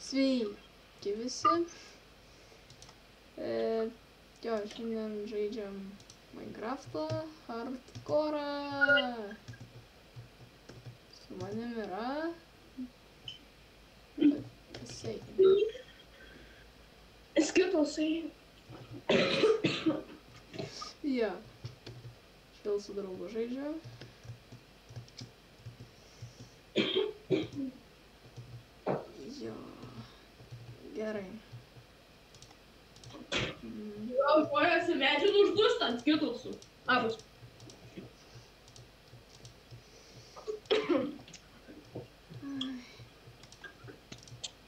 Sveiki visi. Jo, šiandien žaidžiam Minecraftą, hardcore'ą. Su manim yra... Pasveikinti. Skitosai. Jo. Vėl su draugu žaidžiu. Jo. Gerai. Žmonės imagine uždūsta ant skitosų. Abus.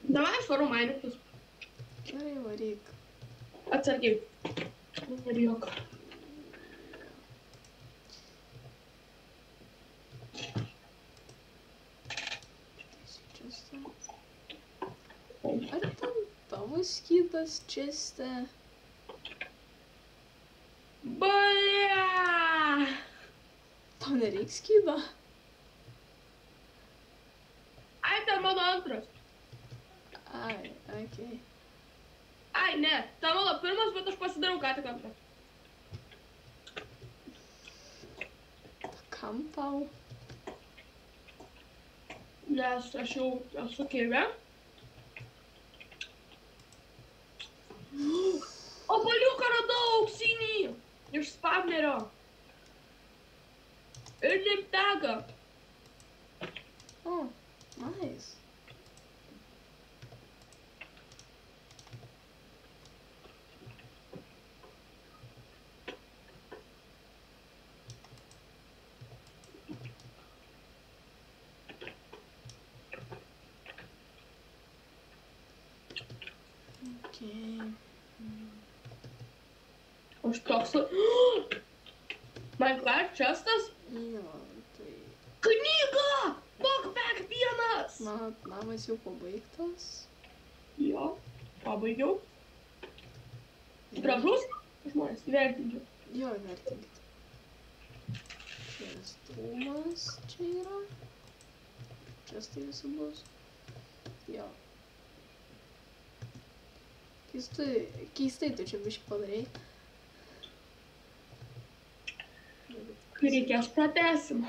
Davai aš varu mainytus. Gerai, varyk. Atsargiai. Nebijok. Ar ten tavo skytas česte? Blia! Tau nereik skydo? Ai, ten mano antras. Ai, okei. Ai, ne. Ten mano pirmas, bet aš pasidariau ką tik antrą. Kam tau? Nes aš jau esu kirve. O baliuką radau auksinį iš spawnerio. Ir limtagą. Oh, nice. Okay. Aš toks... Minecraft chestas? Jo, tai... Knyga! Backpack vienas! Mano namas jau pabaigtas. Jo, pabaigiau. Gražus? Žmonės, įvertinčiau. Jo, vertinkit. Šias dūmas čia yra. Čia tai visi bus. Jo. Keistai tu čia biškį padarei. Kai reikės pratesim.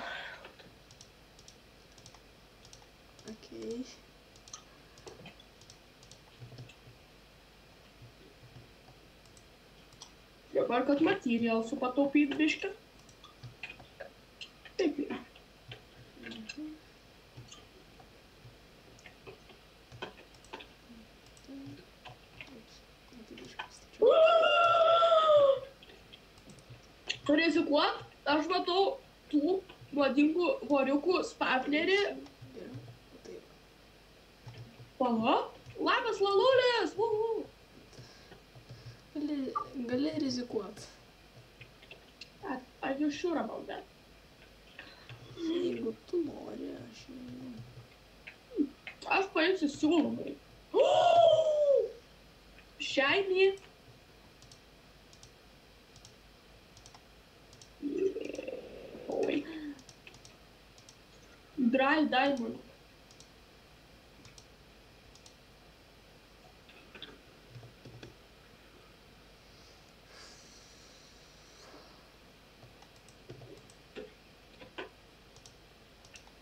Okei. Dabar, kad materialsų pataupyt biškį. Taip yra. Rizikuot, aš matau tų nuodingų voriukų spawnerį. Pala? Labas, Lalulės! Gali rizikuot. Are you sure about that? Jeigu tu nori, aš nežinau. Aš paimsiu siūlomai. Shiny. Dry diamond.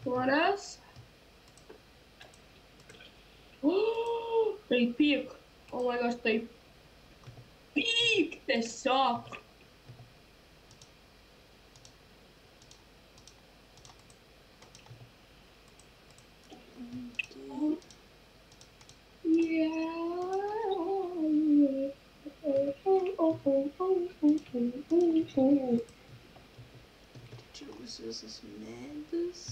What else? Oh, tai pyk. Oh my gosh, tai pyk tiesiog. Čia bus visas medis.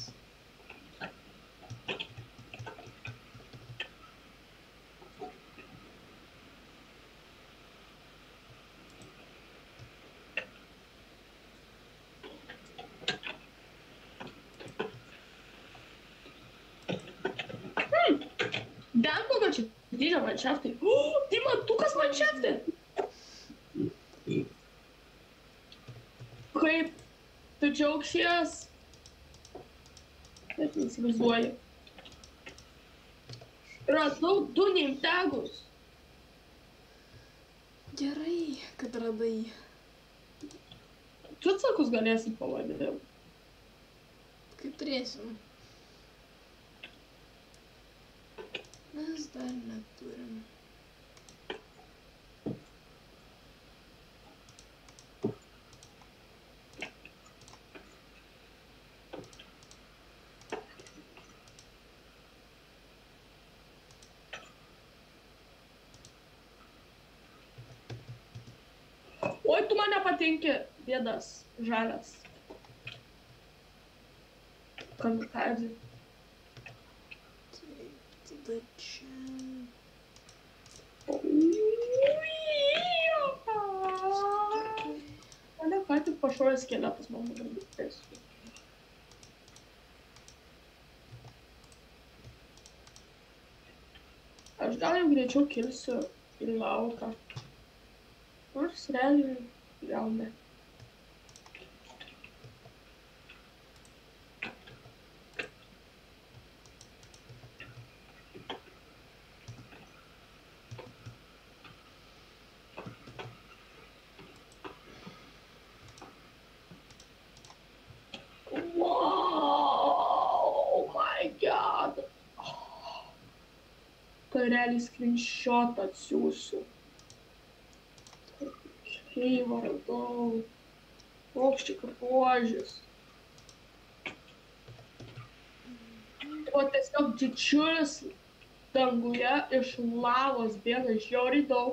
Dar kokio čia dydžio manšaftai. Tai matukas manšaftai. Kaip tu džiaugsies? Net neįsivaizduoju. Radau 2 neimtegus. Gerai, kad radai. Pėdsakus galėsim pavadinti. Kaip turėsim. Mes dar neturim. Oi, tu man nepatinki, bėdas, žalias. Kamikadzė. Taip, tada čia. Mane ką tik pašovė skeletas, man nugalbės. Aš gal jau greičiau kilsiu į lauką. Nors realiai gal ne. Wow, my god. Tai realiai screenshot atsiųsiu. Kreivą radau. Paukščiai kaip ožis. O tiesiog didžiulis danguje iš lavos bėga žiauriai daug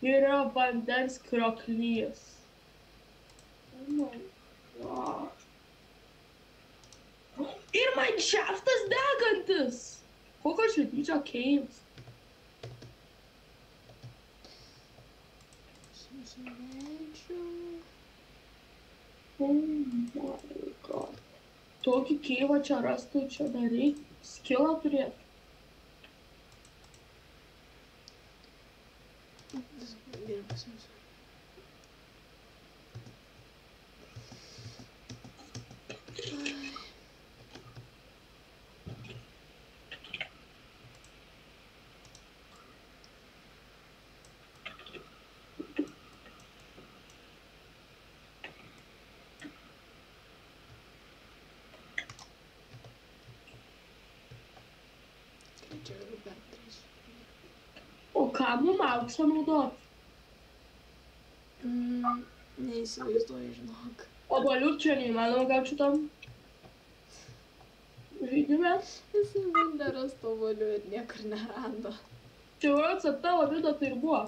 ir yra vandens krioklys. Oh my god. Ir Mineshaftas degantis! Kokio čia dydžio caves? Susileidžiu. Oh my god. Tokį cave'ą čia rasti, čia dar reik skillą turėti. Gerai pas mus. Čia galiu perdarysiu. O ką mum auksą naudot? Neįsivaizduoju, žinok. Obuolių čia neįmanoma gauti šitam žaidime. Jisai bandė rasti obuolių ir niekur nerado. Čia jau tavo video tai ir buvo.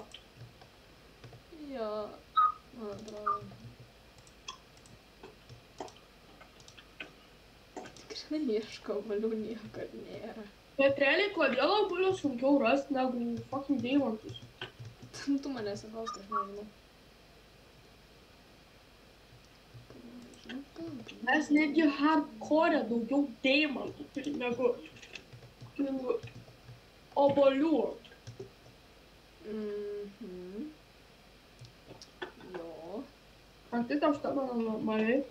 Jo, man atrodo. Tikrai ieško obuolių, niekur nėra. Bet realiai, kodėl obuolių sunkiau rasti negu fucking deimantus? Tu manęs įklausk, aš nežinau. Mes netgi hardcore daugiau deimantų turim negu obuolių. Jo. Ar tai tau šitą mano normaliai?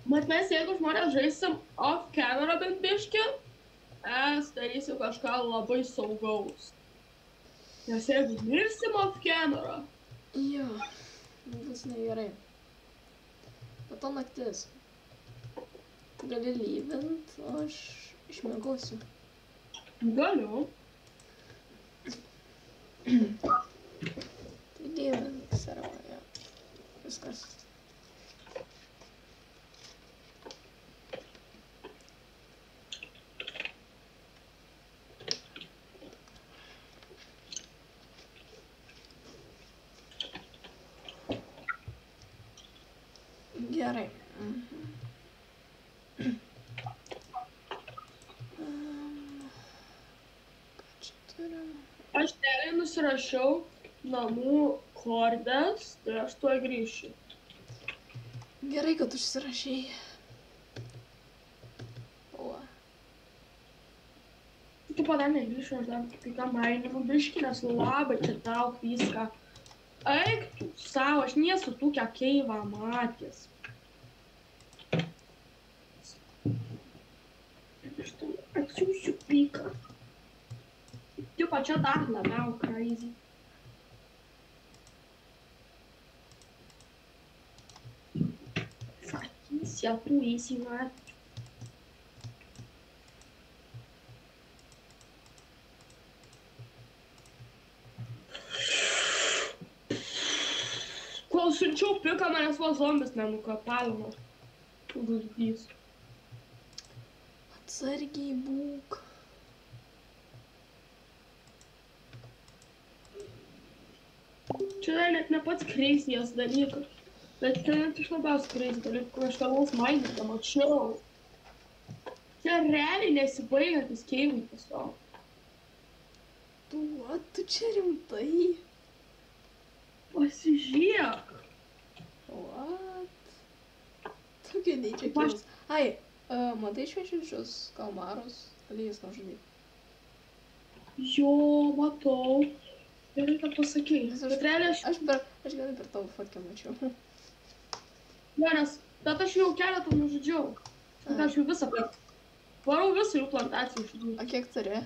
Mat mes, jeigu žmonės žaisim off camera bent biškį, mes darysim kažką labai saugaus. Nes jeigu mirsim off camera... Jo, bus negerai. Po to naktis. Tu gali lyvint, o aš išmiegosiu. Galiu. Tai lyvint, servoje. Viskas. Gerai. Ką čia turim? Aš realiai nusirašiau namų kordes, tai aš tuoj grįšiu. Gerai, kad užsirašei. O. Tu padar negrįšiu, aš dar kai ką maininu biškį, nes labai čia daug viską. Eik tu savo, aš nesu tokia keiva matęs. Aš tam atsiųsiu pyką. Tipo, čia dar labiau crazy. Sakysi, tu eisi matęs. Kol siunčiau piką, manęs vos zombis nenukapalino. Žudys. Atsargiai būk. Čia net ne pats crazy'as dalykas. Bet čia net iš labiausiai crazy dalykų, kur aš tavos mainytą mačiau. Čia realiai nesibaigiantis keivai tiesiog. Tu čia rimtai? Pasižiūrėk. What? Tokia neįčia kilus. Ai, matai šviečiančius kalmarus? Gali jis nužudyti. Jo, matau. Gerai, kad pasakei. Bet realiai Aš gal per tavo fotkę mačiau. Ne, bet aš jau keletą nužudžiau. Aš jau visą varau visą jų plantaciją žudžiau. O kiek turi?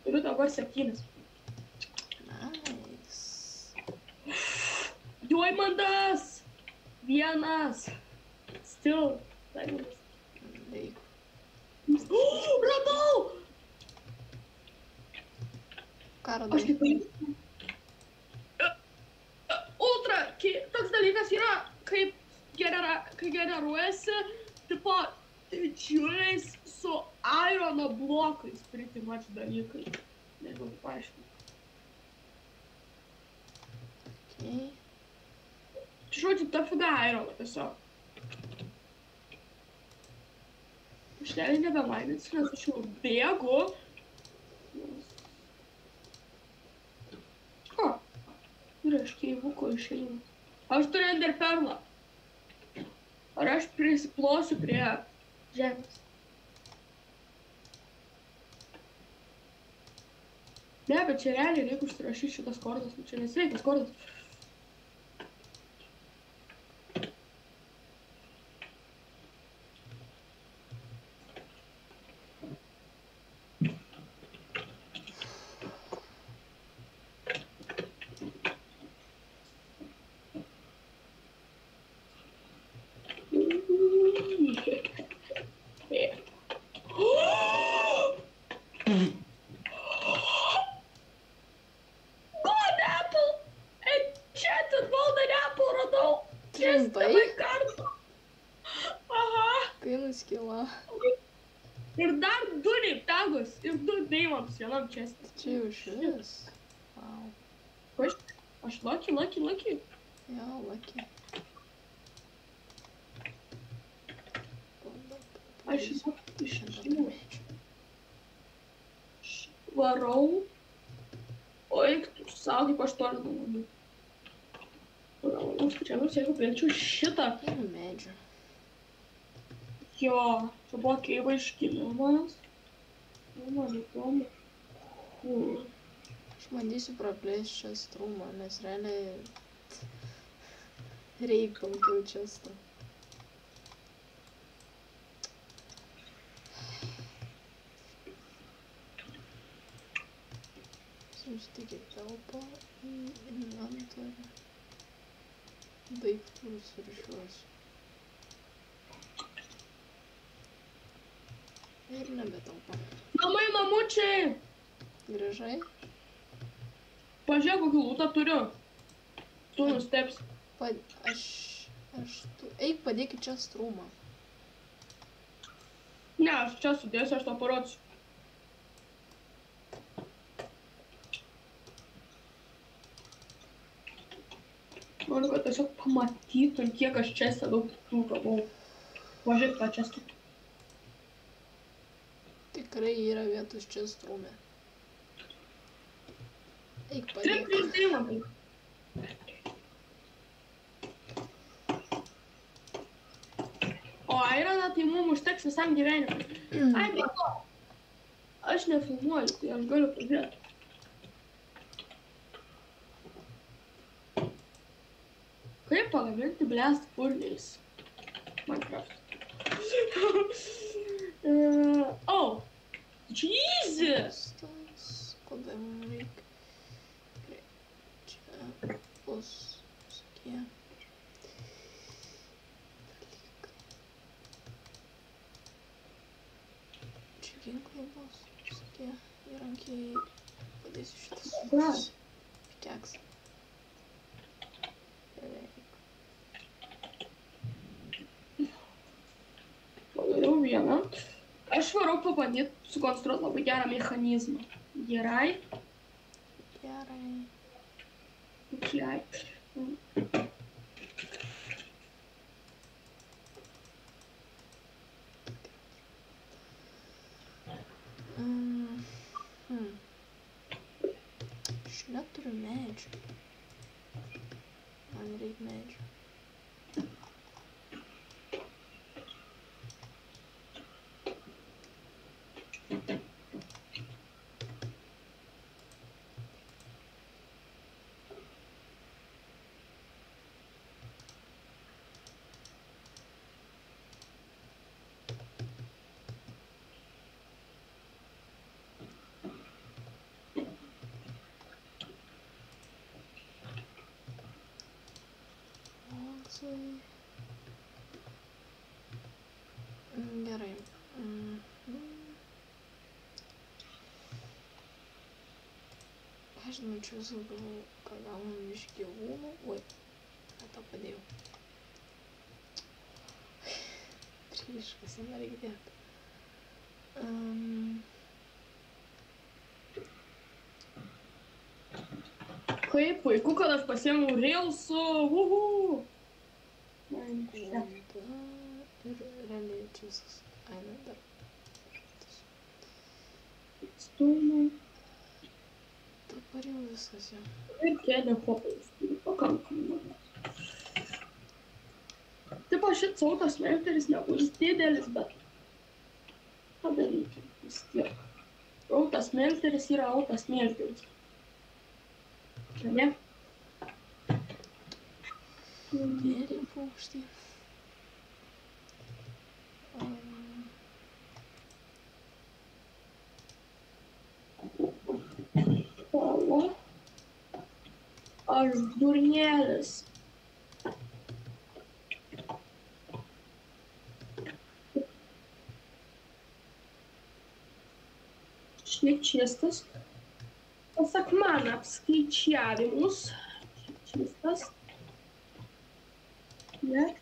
Turiu dabar 7. Diamondas! Vienas! Still. Diamondas. Reik. Radau! Ką Aš radai? kaip... Ultra, toks dalykas yra, kai generuojasi, tipo, didžiuliais su irono blokais, pretty much dalykai. Nežinau, paaiškinti. Okay. Žodžiu, ta figa irono tiesiog. Aš realiai nebemaininsiu, nes aš jau bėgu. Ir aš keivuko išeinu. Aš turiu ender perlą. Ar aš prisiplosiu prie žemės? Ne, bet čia realiai reikia užsirašyti šitas kordas. Čia nesveikas kordas. Skila. Ir dar 2 niptagus ir 2 deimantus vienam čestui. Čia jau šis. Wow. Aš lucky. Jo, lucky. Aš išėjau. Varau. O eik tu savo, kaip aš toliu nuomonį. Aš skaičiavau, jeigu paimčiau šitą. Ir medžių. Jo, čia buvo keiva iškilimas. Man įdomu. Aš bandysiu praplėsti čia strumą, nes realiai reikia daugiau često. Sustikit telpą į inventorių. Daiktų surišiuosiu. Ir nebetelpa. Namai, namučiai! Grįžai? Pažiūrėk, kokį lūtą turiu. Tu nustebsi. Eik, padėkit čia strumą. Ne, aš čia sudėsiu, aš to parodysiu. Noriu, kad tiesiog pamatytum, kiek aš čia daug tų gavau. Pažiūrėk tą čia. Tikrai yra vietos čia strume. Eik padėk. 3 deimantai. liks visam gyvenimui. Ai, bet to. Aš nefilmuoju, tai aš galiu pažiūrėti. Kaip pagaminti blast furniais? Minecraft. Oh! Jesus! Kada mums reikia? Čia bus visokie dalykai. Čia ginklai bus visokie įrankiai. Padėsiu šitas pikeksą. Padariau vieną. Aš varau pabandyti sukonstruoti labai gerą mechanizmą. Gerai. Gerai. Gerai. Aš neturiu medžių. Man reikia medžių. Gerai. Aš žinau, čia visų galvoju, ką gaunam iš gyvūnų. Oi, ką tau padėjau. Priešiškas, nereikia dėti. Kaip puiku, kad aš pasiėmiau reelsų. Uhu! Ir realiai čia visas. Aina dar. Stūmai. Dabar jau viskas jau. Ir kėdė kopijas. Pakankamai. Taip, šitas autosmelteris nebus didelis, bet padaryti vis tiek. Autosmelteris yra autosmelteris. Ne? Vėlį paukštį. Pala. Aš durnėlis. Čistas. Pasak man apskaičiavimus. Čistas. Net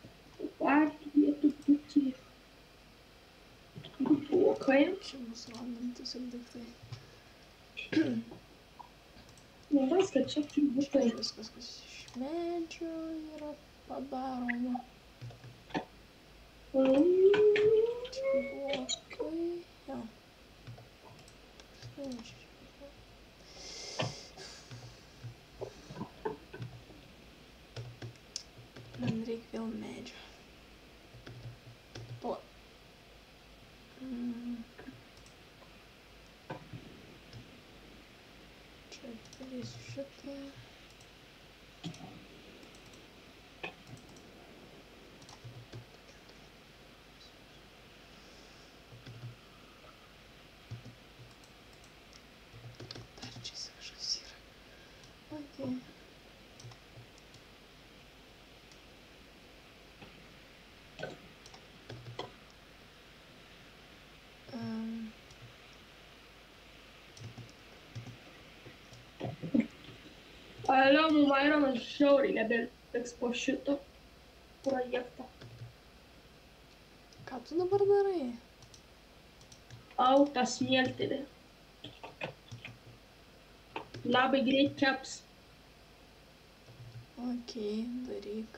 pat vietų būti blokai. Čia mūsų randantis ir daiktai. Neras, kad čia būtai. Viskas, kas iš medžio yra padaroma. Čia blokai. Jo. Man reikia vėl medžio. O. Čia padarysiu šitą. Dar čia kažkas yra. Okay. Alio, mum Ironas žiauriai nebeliks po šito projekto. Ką tu dabar darai? Autosmelterį. Labai greit keps. Okei, daryk.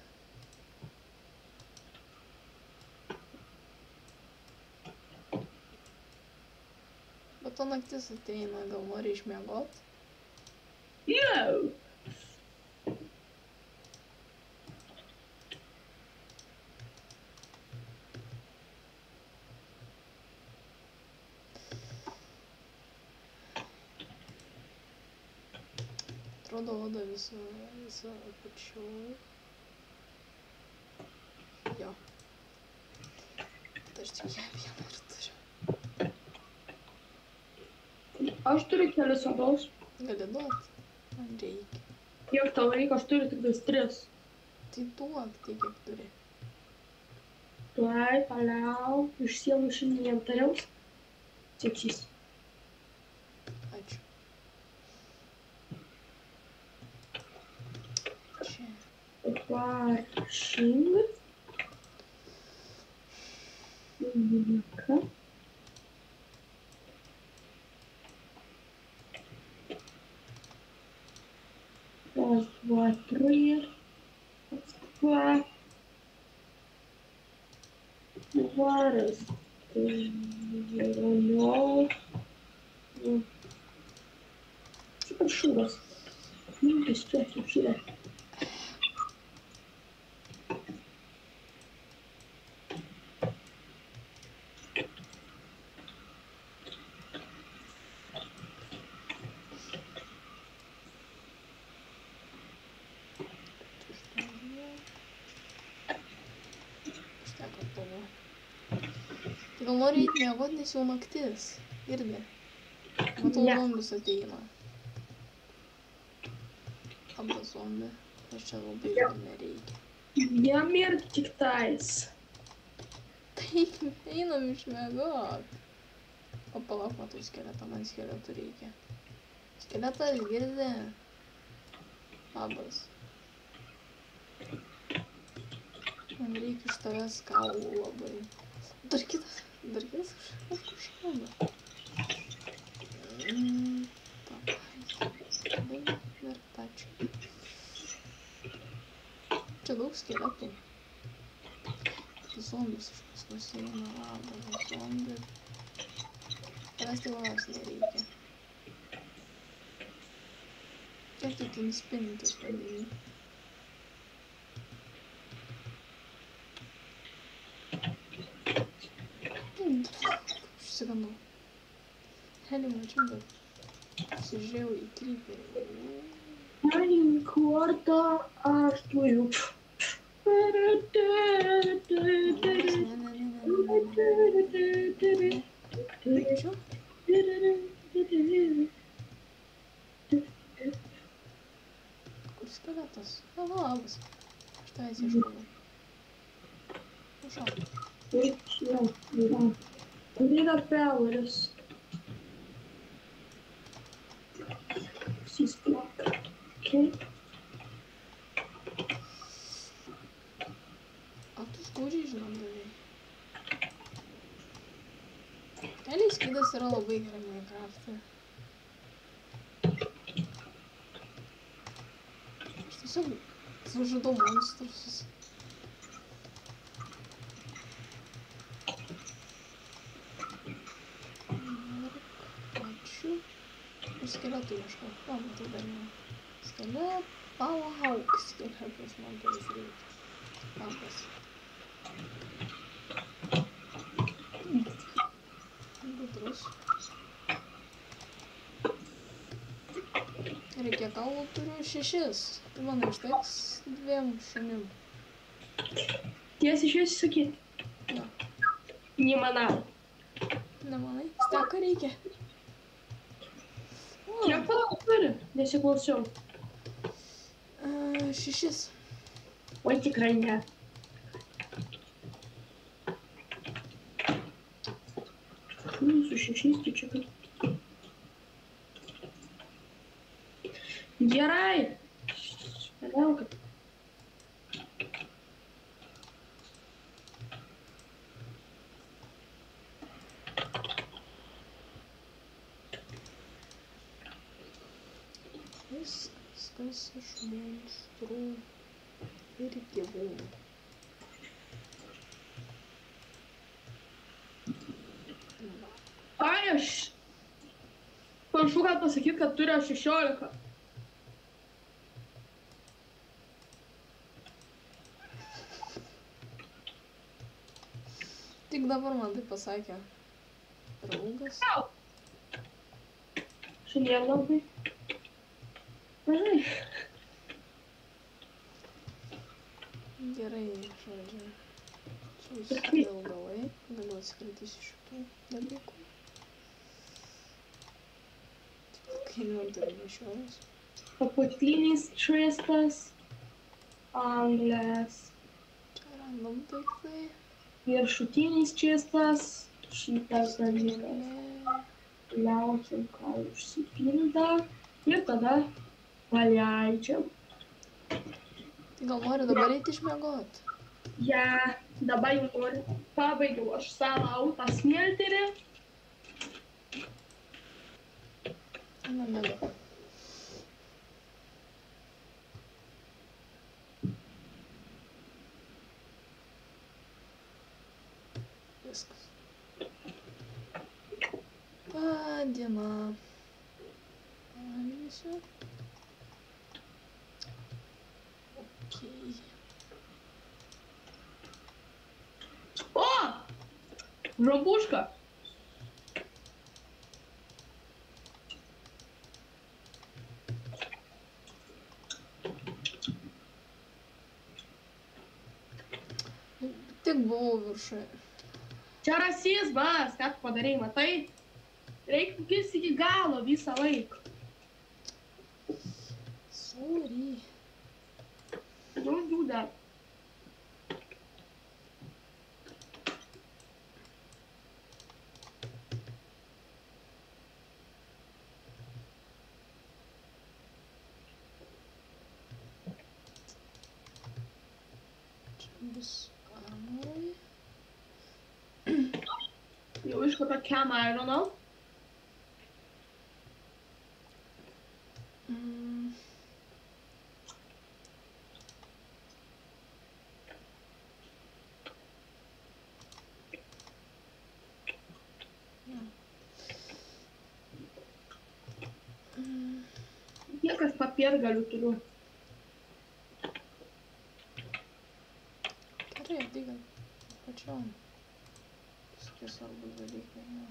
Bet to naktis ateina, gal nori išmiegot? No! Atrodo oda visa apačioj. Jo. Bet aš tik ją vieną ir turiu. Aš turiu kelis odos. Gali duot? Man reikia. Kiek tau reikia, aš turiu tik 3. Tai duok, tai kiek turi. Tuoj, paliauk, išsiemu iš inventoriaus. Čekšys. Ačiū. Čia. Washing. Ką? Раз, два, три. Два. Раз. Super šūdas. Mintis čia, kiaušylė. Gal nori eit miegot, nes jau naktis. Irgi. Matau, zombius ateina. Abba zombi. Aš čia labai ir nereikia. Jam ir tik tais. Taip, einam išmiegot. O palauk, matau skeletą, man skeletų reikia. Skeletas girdi. Labas. Man reikia iš tavęs kaulų labai. Dar kitas kažkas šauna. Davai, dar tačiau. Čia daug skeletų. Zombius iš paskos eina, labas, zombi. Tavęs tai labas nereikia. Kiek tu ten spintis padaryti? Užsigandau. Heli mačiau, bet pasižiūrėjau į kryperį. Kortą aš turiu. Ačiū. Kur skeletas? Labas. Aš tavęs ieškojau. Nušauk. Need pelleris. She's blocked. Okay. A tu skaudžiai žinom beveik. Realiai skydas yra labai gerai Minecraft'e. Aš tiesiog sužudau monstrus. Ačiū. Ir skeletų ieškau. O, matau dar ne. Skelet. Palauk. Skeletas man tavęs reikia. Labas. Gudrus. Ir kiek kaulų turiu? 6. Tai man užteks 2 šunim. Tiesiai šviesiai sakyti. Jo. Nemanau. Nemanai? Steką reikia. Kiek palauk turi? Nesiklausiau. 6. Oi, tikrai ne. Su 6 tai čia kaip. Gerai. Paliauk. Viskas iš monstrų ir gyvūnų. Ai, aš panašu, kad pasakyt, kad turiu 16. Tik dabar man tai pasakė draugas. Šiandien labai. Mažai. Gerai, žodžiu. Čia visi augalai. Galiu atsikratysiu šitų dalykų. Kai inventorių nešiojas. Apatinis tristas. Anglės. Čia randam daiktai. Viršutinis tristas. Šitas dalykas. Liaukiam, ką užsipilda. Ir tada paleidžiam. Gal nori dabar eiti išmiegot? Ja, dabar jau noriu. Pabaigiau aš savo autą smilterį. Na, mėgo. Viskas. Diena. Valgysiu. Okei. O! Žabuška. Tik buvau viršuje. Čia rasizmas, ką tu padarei, matai? Reikia kirsti iki galo visą laiką. Sorry. Don't do that. Čia bus armorai. Jau iškopė cam irono. Kiek aš papiergalių turiu. Gerai, digai. Pačiom. Visokie svarbus dalykai. Ja.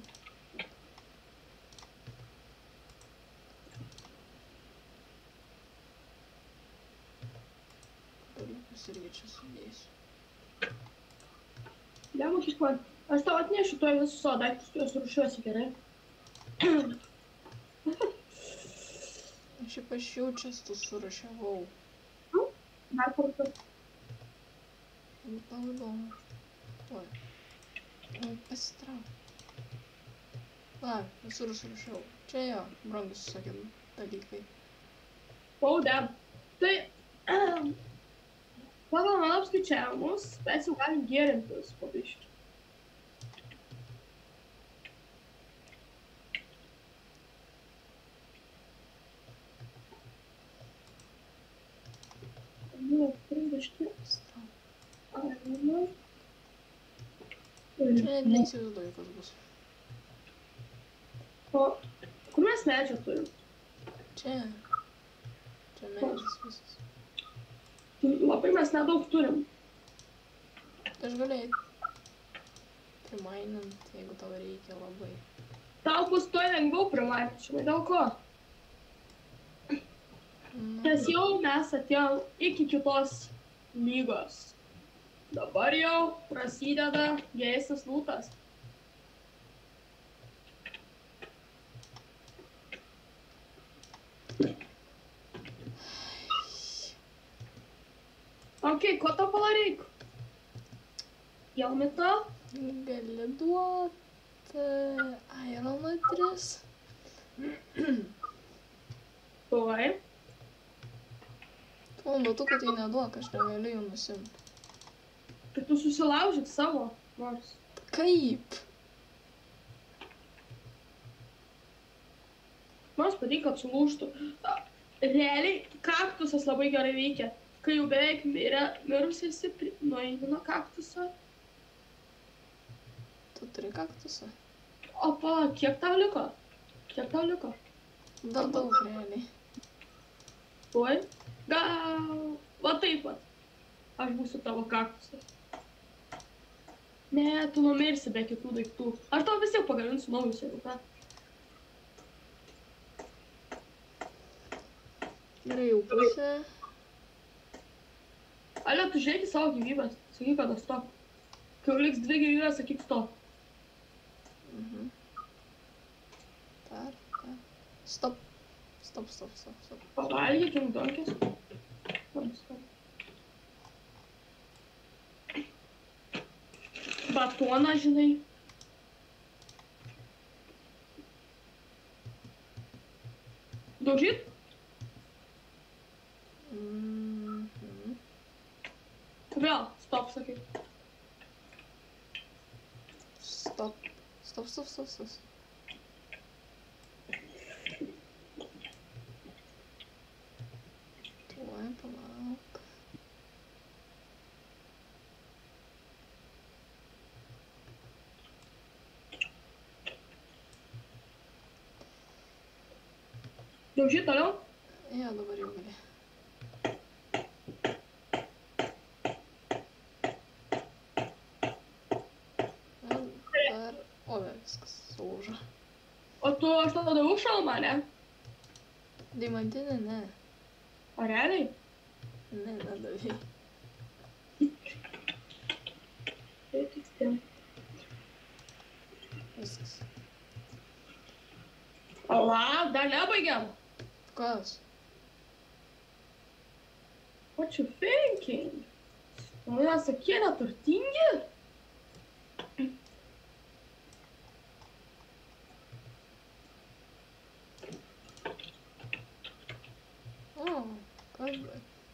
Dalykus irgi čia sudėsiu. Lemušis man. Aš tau atnešiu tuoj visus savo daiktus, tu juos rušiuosi gerai. Šiaip aš jaučiasi surašiavau. Dar kartą. Tau įdomu. Oi. Pasitrauk. Va, visur surašiau. Čia jo, brangus visokie dalykai. Paudę. Tai, pagal mano apskaičiavimus, mes jau galim gėrintis po biškį. Čia net neįsivaizduoju, kas bus. O kur mes medžio turim? Čia. Čia medis visas. Labai mes nedaug turim. Aš galiu eit. Primainant, jeigu tau reikia labai. Tau bus tuoj lengviau primainti, žinai dėl ko? Nes jau mes atėjom iki kitos lygos. Dabar jau prasideda geresnis lūtas. Ok, ko tau palareik? Jelmito? Gali duot Irono 3. Tuoj. Tuo metu, kad tai neduok, aš negaliu jų nusimti. Tai tu susilaužyk savo nors. Kaip? Nors pavyk, kad sulūžtų. Realiai, kaktusas labai gerai veikia. Kai jau beveik mirus esi, nueini nuo kaktuso. Tu turi kaktusą? Opa, kiek tau liko? Kiek tau liko? Dar daug realiai. Tuoj? Gal... Va taip pat. Aš būsiu tavo kaktusas. Ne, tu numirsi be kitų daiktų. Aš tau vis tiek pagaminsiu naujus, jeigu ką. Gerai, jau pusė. Ale, tu žiūrėk į savo gyvybės. Sakyk, kada stop. Kai jau liks 2 gyvybės, sakyk stop. Dar. Stop. Stop. Pavalgykim donkės. Batoną, žinai. Daužyt? Vėl, stop, sakyk. Stop. Tuoj, palauk. Daužyt toliau? Jo, dabar jau gali. Viskas sulūžo. O tu aš tada daviau šalmą, ne? Deimantinė, ne. O realiai? Ne, nedavai. Tai tiksliai. Viskas. Ala, dar nebaigiam. Kas? What you thinking? Mes tokie neturtingi?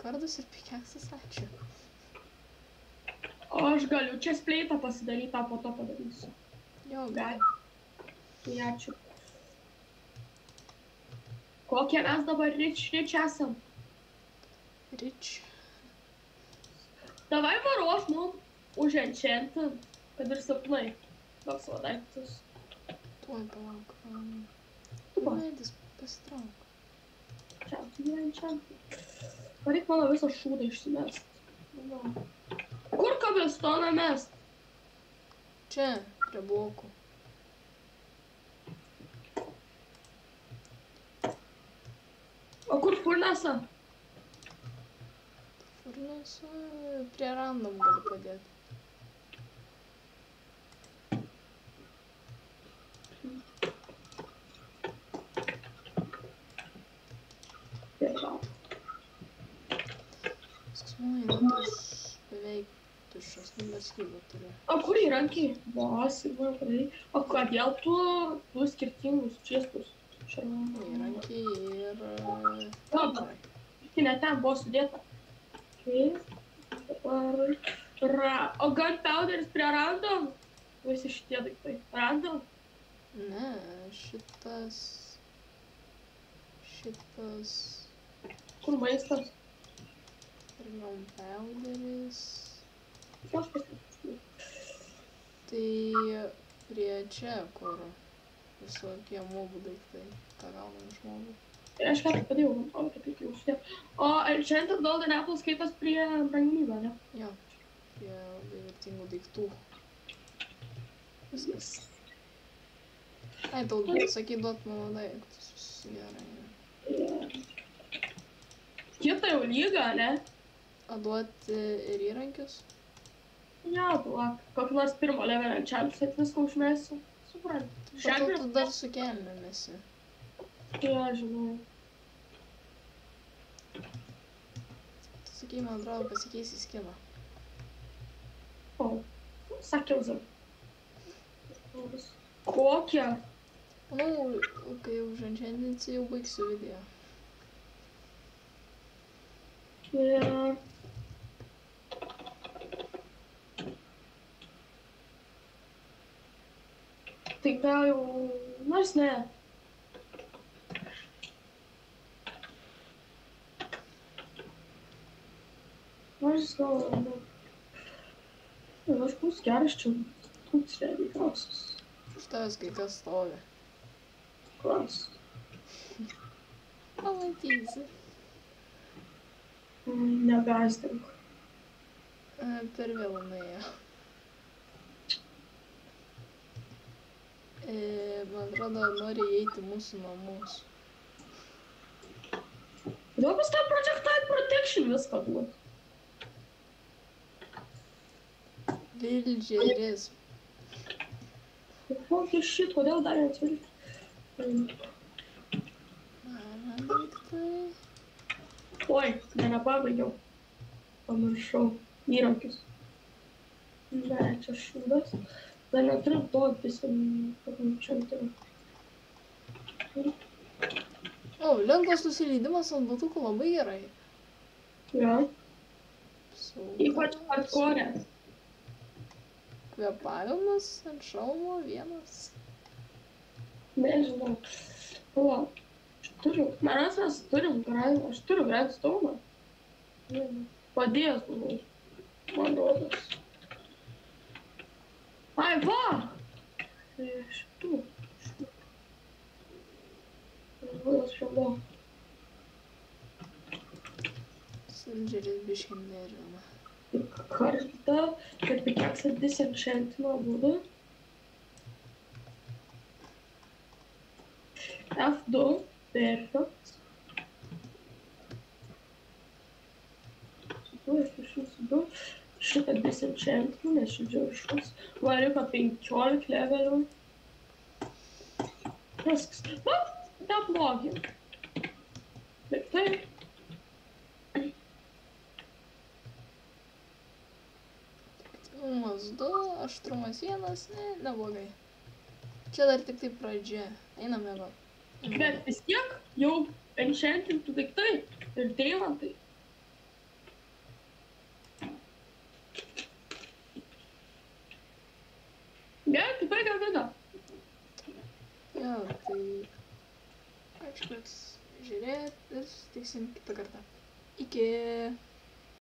Kardas ir pikeksas, ačiū. O aš galiu čia spleitą pasidaryti, tą po to padarysiu. Jo, gali. Tai ačiū. Kokie mes dabar rich esam? Rich. Davai varos mum uženčentint, kad ir sapnai. Toks va daiktus. Tuoj, palauk. Tu medis pasitrauk. Čia, enčentinti. Pareik mano visą šūdą išsimest. Kur kabestoną mest? Čia, prie blokų. O kur furnesa? Furnesa prie random gali padėti. Beveik tuščias, bet skybą turiu. O kur įrankiai? Vos, ir man padarai. O kodėl tu skirtingus čiestus? Įrankiai ir... Tai ne ten buvo sudėta. O gunpowderis prie random? Visi šitie daiktai. Random? Ne, šitas... Kur maistas? Ir gunpowderis... Aš pasakyti. Tai prie čia, kur visokie mobų daiktai, ką gaunam iš mobų. Aš ką tik padėjau, o kaip jau uždėjau. O Enchanted Golden Apple skaitas prie brangenybę, ne? Jo, prie labai vertingų daiktų. Viskas. Ai, tau sakai duot mano daiktus, gerai. Kita jau lyga, ne? O duoti ir įrankius? Ja, duok. Kokį nors pirmo levelio enchantment set viską užmėsiu. Suprantu. Bet tu dar su kelnėmėsi. Ja, žinau. Tu sakai, man atrodo, pasikeisi skiną. O, sakiau zam. Kokią? Manau, kai uženchantinsi, jau baigsiu video. Ja. Tai gal jau... Nors ne. Nors gal... Aš bus geras čia. Koks realiai klausimas. Už tavęs kai kas stovi. Klas. Pamatysi. Negazdink. Per vėlų nuėjo. Man atrodo, nori įeiti mūsų namus. Kodėl pas tą Projectile Protection viską duot? Vildžeris. Kokį shit, kodėl dar neatsvilgti? Mano daiktai. Oi, nepabaigiau. Pamiršau įrankius. Ne, čia šūdas. Dar neturiu to pakančiantį. O, lengvas nusileidimas ant batukų labai gerai. Jo, Saugas. ypač hardcore. Kvėpavimas ant šalmo vienas. Nežinau. O, mes turim aš turiu grindstone. Padėjęs, manau. Man rodos. Ai, va! Šitų. Rodos čia buvo. Vildžeris biškai nervina. Kartą, kad pikeksą disenchantino būdu. F2, perfect. Šitą disenchantinu, nes šiandžiau iškas. Variuką 15 levelių. Viskas. Va, neblogi. Bet tai. Aktyvumas 2, aštrumas 1, neblogai. Čia dar tik tai pradžia. Einam mėgo. Bet vis tiek jau enchantintų daiktai ir deimantai. Gerai, tai baigiam video. Jo, tai... Ačiū, kad žiūrėjot ir susitiksim kitą kartą. Iki.